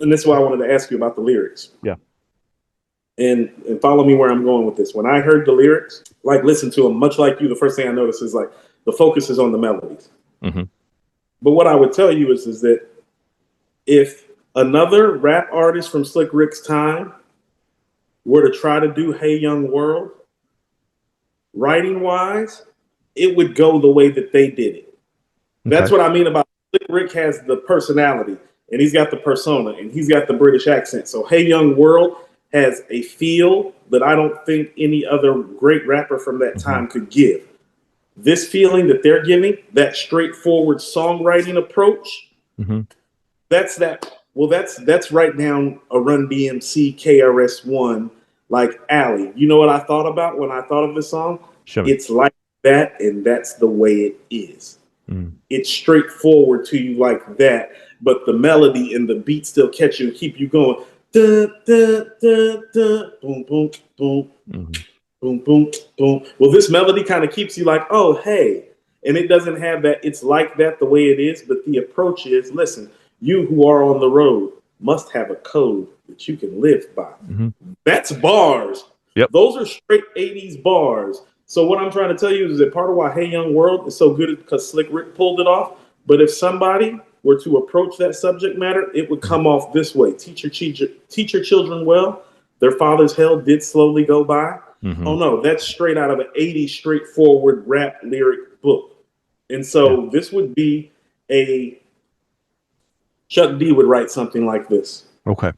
and this is why I wanted to ask you about the lyrics. Yeah. And follow me where I'm going with this. When I heard the lyrics, like listen to them, much like you, the first thing I noticed is like the focus is on the melodies. Mm-hmm. But what I would tell you is that if another rap artist from Slick Rick's time were to try to do Hey Young World, writing wise, it would go the way that they did it. That's Okay. what I mean about Slick Rick has the personality and he's got the persona and he's got the British accent. So Hey Young World has a feel that I don't think any other great rapper from that time could give. This feeling that they're giving, that straightforward songwriting approach, that's that. Well, that's right down a Run DMC KRS-One like alley. You know what I thought about when I thought of this song? Show me. It's like that, and that's the way it is. It's straightforward to you like that, but the melody and the beat still catch you and keep you going. Da, da, da, da, boom, boom, boom, boom, boom, boom. Well, this melody kind of keeps you like, oh, hey. And it doesn't have that, it's like that the way it is, but the approach is, listen, you who are on the road must have a code that you can live by. That's bars. Yep. Those are straight 80s bars. So what I'm trying to tell you is that part of why Hey Young World is so good because Slick Rick pulled it off. But if somebody were to approach that subject matter, it would come off this way. Teach your children well. Their father's hell did slowly go by. Oh no, that's straight out of an 80s straightforward rap lyric book. And so this would be a Chuck D would write something like this. Okay.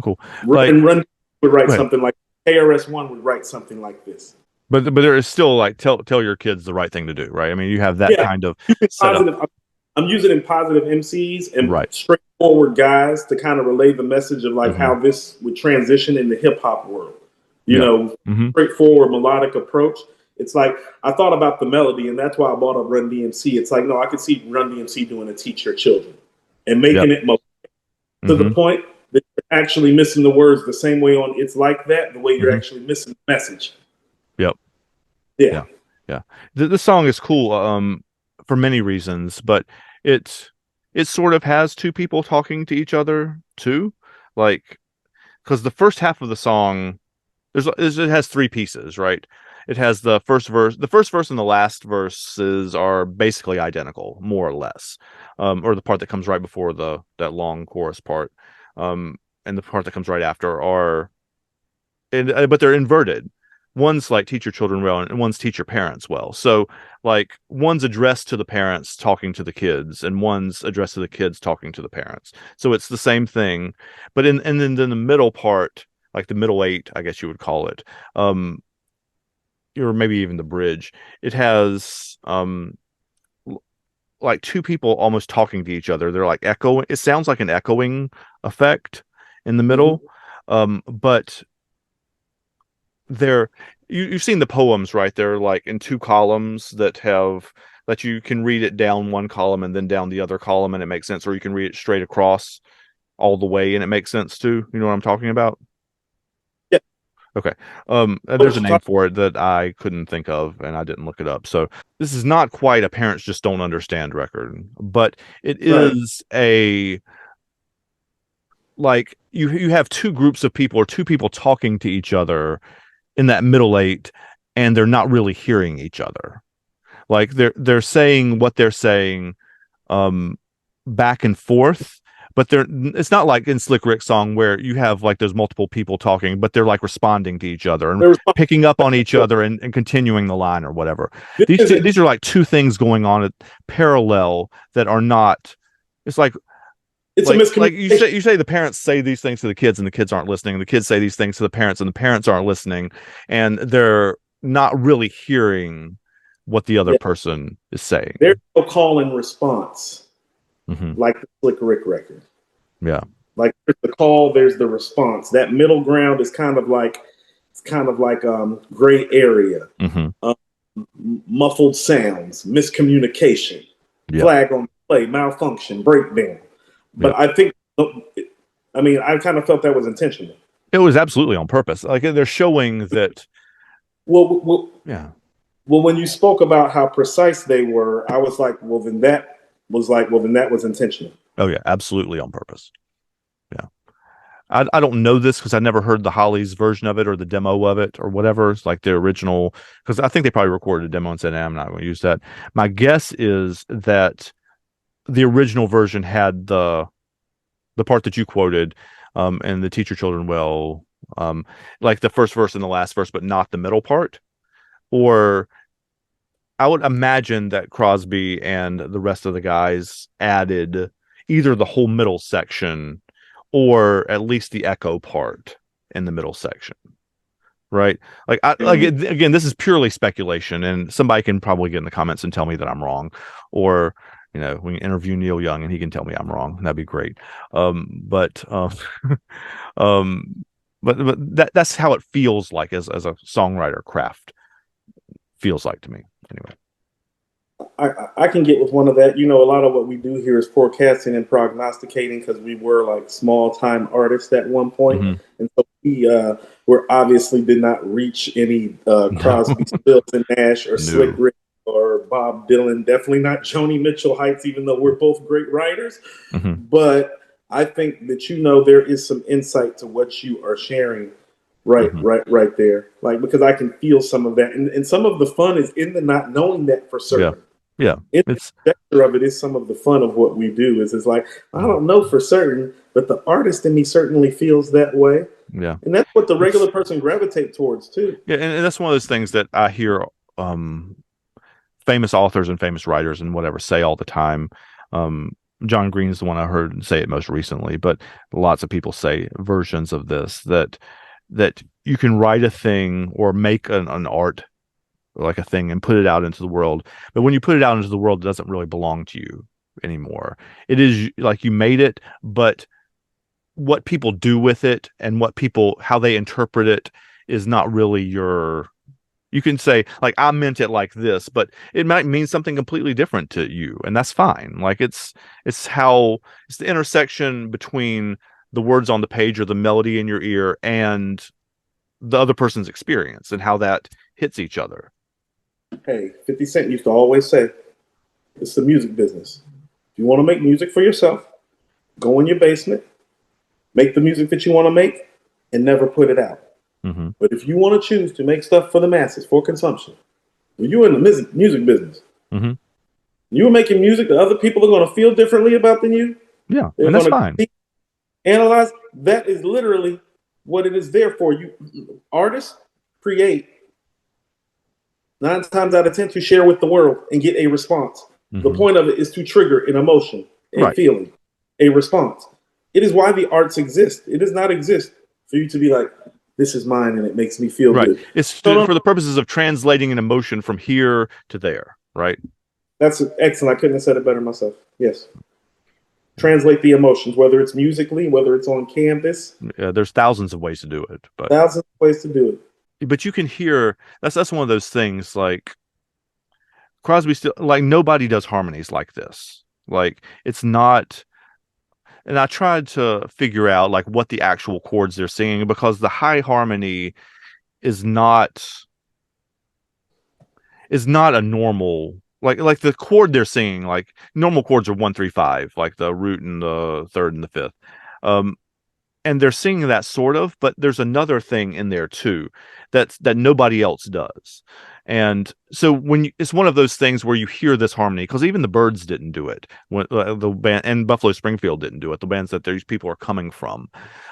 Cool. And Run would write something like KRS-One would write something like this. But there is still like tell your kids the right thing to do, right? I mean, you have that kind of positive. I'm using in positive MCs and straightforward guys to kind of relay the message of like how this would transition in the hip hop world. You know, straightforward melodic approach. It's like I thought about the melody, and that's why I bought up Run DMC. It's like, no, I could see Run DMC doing a Teach Your Children and making it to the point that you're actually missing the words the same way on It's Like That, the way you're actually missing the message. Yep. Yeah. The song is cool for many reasons, but it sort of has two people talking to each other too, like because the first half of the song it has three pieces, right? It has the first verse and the last verses are basically identical, more or less, or the part that comes right before that long chorus part, and the part that comes right after are, but they're inverted. One's like teach your children well, and one's teach your parents well. So like one's addressed to the parents talking to the kids, and one's addressed to the kids talking to the parents. So it's the same thing, but then the middle part, like the middle eight, I guess you would call it, or maybe even the bridge, it has like two people almost talking to each other. They're like echoing. It sounds like an echoing effect in the middle, but you've seen the poems, right? They're like in two columns that you can read it down one column and then down the other column and it makes sense, or you can read it straight across all the way and it makes sense too. You know what I'm talking about? Yeah. Okay. There's a name for it that I couldn't think of and I didn't look it up. So this is not quite a Parents Just Don't Understand record, but it is like you have two groups of people or two people talking to each other in that middle eight, and they're not really hearing each other. Like they're saying what they're saying back and forth, but it's not like in Slick Rick's song where you have like there's multiple people talking, but they're like responding to each other and picking up on each other and continuing the line or whatever. These are like two things going on at parallel that are not. It's like it's a miscommunication. Like you say the parents say these things to the kids and the kids aren't listening, and the kids say these things to the parents and the parents aren't listening, and they're not really hearing what the other person is saying. There's no call and response, like the Slick Rick record. Yeah. Like there's the call, there's the response. That middle ground is kind of like gray area, muffled sounds, miscommunication, flag on play, malfunction, breakdown. But I think, I kind of felt that was intentional. It was absolutely on purpose. Like they're showing that. Well, when you spoke about how precise they were, I was like, then that was intentional. Oh yeah, absolutely on purpose. Yeah. I don't know this because I never heard the Hollies version of it or the demo of it or whatever. It's like the original, because I think they probably recorded a demo and said, I'm not going to use that. My guess is that the original version had the part that you quoted, and the teach your children well, like the first verse and the last verse, but not the middle part. Or I would imagine that Crosby and the rest of the guys added either the whole middle section or at least the echo part in the middle section. Right. Again, this is purely speculation, and somebody can probably get in the comments and tell me that I'm wrong, or, we can interview Neil Young and he can tell me I'm wrong. That'd be great. But um, but that's how it feels like as a songwriter craft feels like to me anyway. I can get with one of that. A lot of what we do here is forecasting and prognosticating because we were like small time artists at one point. Mm-hmm. And so we obviously did not reach any Crosby, Stills, and Nash or Slick Rick or Bob Dylan. Definitely not Joni Mitchell heights, even though we're both great writers. Mm-hmm. But I think that there is some insight to what you are sharing. Right there. Like, because I can feel some of that. And some of the fun is in the not knowing that for certain. Yeah. It's the vector of it is some of the fun of what we do. It's like, I don't know for certain, but the artist in me certainly feels that way. Yeah. And that's what the regular person gravitates towards too. Yeah, and that's one of those things that I hear famous authors and famous writers and whatever say all the time. John Green is the one I heard say it most recently, but lots of people say versions of this, that you can write a thing or make an art, like a thing, and put it out into the world. But when you put it out into the world, it doesn't really belong to you anymore. It is like you made it, but what people do with it and how they interpret it is not really you can say, like, I meant it like this, but it might mean something completely different to you, and that's fine. Like, it's the intersection between the words on the page or the melody in your ear and the other person's experience and how that hits each other. Hey, 50 Cent used to always say, it's the music business. If you want to make music for yourself, go in your basement, make the music that you want to make, and never put it out. Mm-hmm. But if you want to choose to make stuff for the masses, for consumption, when you're in the music business, mm-hmm. you're making music that other people are going to feel differently about than you. Yeah, and that's fine. Analyze. That is literally what it is there for. You artists create 9 times out of 10 to share with the world and get a response. Mm-hmm. The point of it is to trigger an emotion, a feeling, a response. It is why the arts exist. It does not exist for you to be like, this is mine and it makes me feel good. It's for the purposes of translating an emotion from here to there, right? That's excellent. I couldn't have said it better myself. Yes. Translate the emotions, whether it's musically, whether it's on canvas. Yeah, there's thousands of ways to do it. But thousands of ways to do it. But you can hear, that's one of those things, like Crosby still, like, nobody does harmonies like this. Like, it's not. And I tried to figure out like what the actual chords they're singing, because the high harmony is not a normal, like the chord they're singing. Like, normal chords are 1 3 5, like the root and the third and the fifth, and they're singing that sort of, but there's another thing in there too that nobody else does. And so it's one of those things where you hear this harmony, because even the Byrds didn't do it, when the band, and Buffalo Springfield didn't do it, the bands that these people are coming from.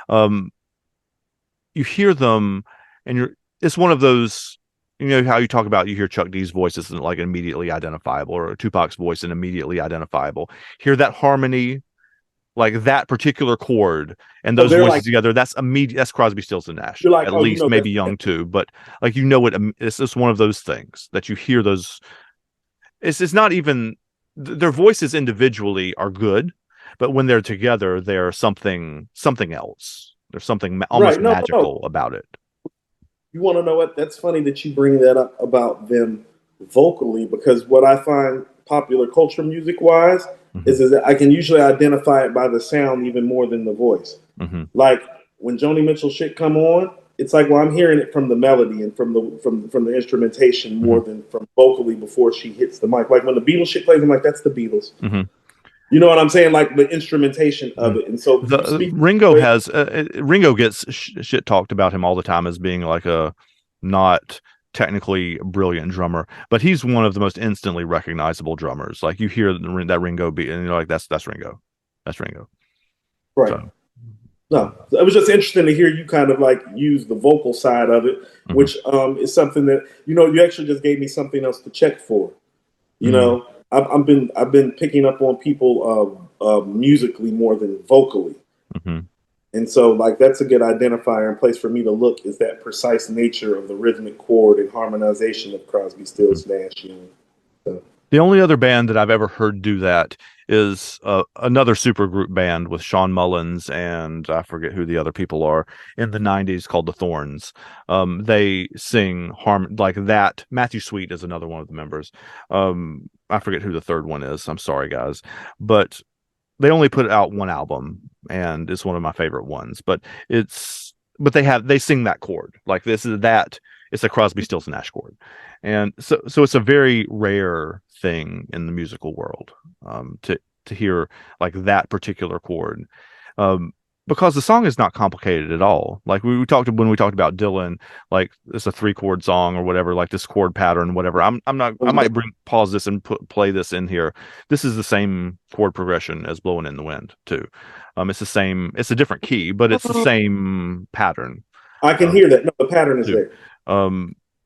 You hear them, and it's one of those, how you talk about, you hear Chuck D's voice isn't like immediately identifiable, or Tupac's voice isn't immediately identifiable. Hear that harmony, like that particular chord and those voices like, together, that's immediate. That's Crosby, Stills, and Nash. Like, at least, maybe Young too, but like, it's just one of those things that you hear those. It's not even, their voices individually are good, but when they're together, they're something else. There's something almost magical about it. You want to know what? That's funny that you bring that up about them vocally, because what I find popular culture music wise, mm-hmm. is that I can usually identify it by the sound even more than the voice. Mm-hmm. Like when Joni Mitchell shit come on, it's like, well, I'm hearing it from the melody and from the instrumentation more mm-hmm. than from vocally before she hits the mic. Like when the Beatles shit plays, I'm like, that's the Beatles. Mm-hmm. You know what I'm saying? Like the instrumentation of it. And so you speak. Ringo gets shit talked about him all the time as being like a not technically brilliant drummer, but he's one of the most instantly recognizable drummers. Like you hear that Ringo beat, and you're like, that's Ringo, that's Ringo. Right. So. No, it was just interesting to hear you kind of like use the vocal side of it, which is something that you actually just gave me something else to check for. You know, I've been picking up on people musically more than vocally, and so like that's a good identifier and place for me to look is that precise nature of the rhythmic chord and harmonization of Crosby, Stills, Nash. So. The only other band that I've ever heard do that is another supergroup band with Sean Mullins and I forget who the other people are in the 90s called the Thorns. They sing like that. Matthew Sweet is another one of the members. I forget who the third one is. I'm sorry, guys. But they only put out one album, and it's one of my favorite ones. But they sing that chord. Like this is that. It's a Crosby, Stills, Nash chord. And so it's a very rare thing in the musical world to hear like that particular chord, because the song is not complicated at all. Like when we talked about Dylan, like it's a 3-chord song or whatever, like this chord pattern, whatever. I might pause this and play this in here. This is the same chord progression as Blowing in the Wind too. It's the same. It's a different key, but it's the same pattern. I can hear that. No, the pattern is there.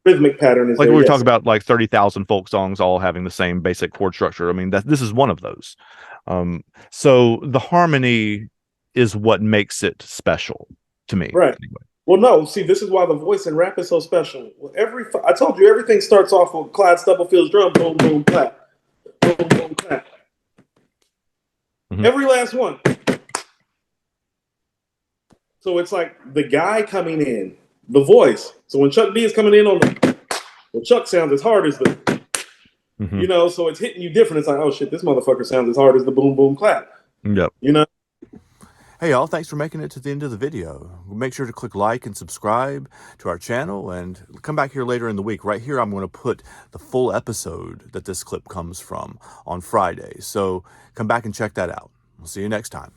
Rhythmic pattern is like there, we were talking about, like 30,000 folk songs all having the same basic chord structure. I mean, this is one of those. So the harmony is what makes it special to me. Right. Anyway. Well, no, see, this is why the voice in rap is so special. I told you everything starts off with Clyde Stubblefield's drum, boom, boom, clap, boom, boom, clap. Every last one. So it's like the guy coming in, the voice. So when Chuck D is coming in Chuck sounds as hard as the, so it's hitting you different. It's like, oh shit, this motherfucker sounds as hard as the boom, boom, clap. Yep. Hey y'all, thanks for making it to the end of the video. Make sure to click like and subscribe to our channel and come back here later in the week. Right here, I'm going to put the full episode that this clip comes from on Friday. So come back and check that out. We'll see you next time.